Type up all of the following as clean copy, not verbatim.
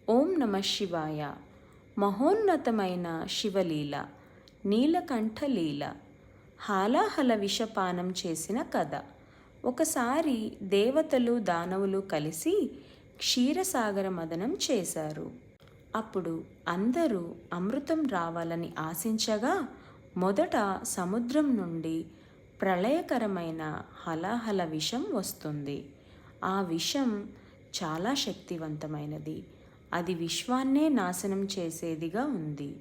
ఓం నమ శివాయ. మహోన్నతమైన శివలీల, నీలకంఠలీల, హాలాహల విషపానం చేసిన కథ. ఒకసారి దేవతలు దానవులు కలిసి క్షీరసాగర మదనం చేశారు. అప్పుడు అందరూ అమృతం రావాలని ఆశించగా మొదట సముద్రం నుండి ప్రళయకరమైన హలాహల విషం వస్తుంది. ఆ విషం చాలా శక్తివంతమైనది. అది విశ్వాన్నే నాశనం చేసేదిగా ఉంది.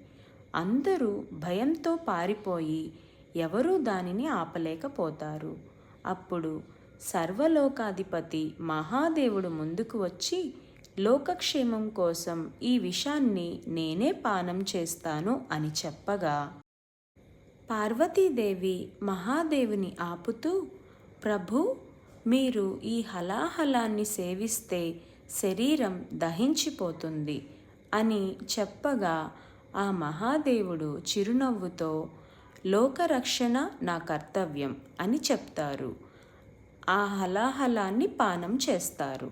అందరూ భయంతో పారిపోయి ఎవరూ దానిని ఆపలేకపోతారు. అప్పుడు సర్వలోకాధిపతి మహాదేవుడు ముందుకు వచ్చి, లోకక్షేమం కోసం ఈ విషాన్ని నేనే పానం చేస్తాను అని చెప్పగా, పార్వతీదేవి మహాదేవుని ఆపుతూ, ప్రభు, మీరు ఈ హలాహలాన్ని సేవిస్తే శరీరం దహించిపోతుంది అని చెప్పగా, ఆ మహాదేవుడు చిరునవ్వుతో, లోకరక్షణ నా కర్తవ్యం అని చెప్తారు. ఆ హలాహలాన్ని పానం చేస్తారు.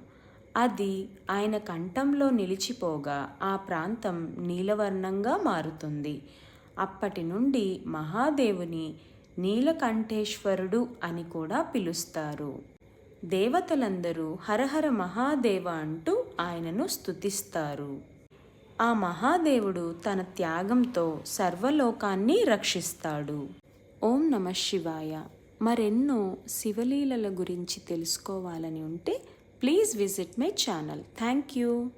అది ఆయన కంఠంలో నిలిచిపోగా ఆ ప్రాంతం నీలవర్ణంగా మారుతుంది. అప్పటి నుండి మహాదేవుని నీలకంఠేశ్వరుడు అని కూడా పిలుస్తారు. దేవతలందరూ హరహర మహాదేవ అంటూ ఆయనను స్తుతిస్తారు. ఆ మహాదేవుడు తన త్యాగంతో సర్వలోకాన్ని రక్షిస్తాడు. ఓం నమ శివాయ. మరెన్నో శివలీలల గురించి తెలుసుకోవాలని ఉంటే please visit my channel. Thank you.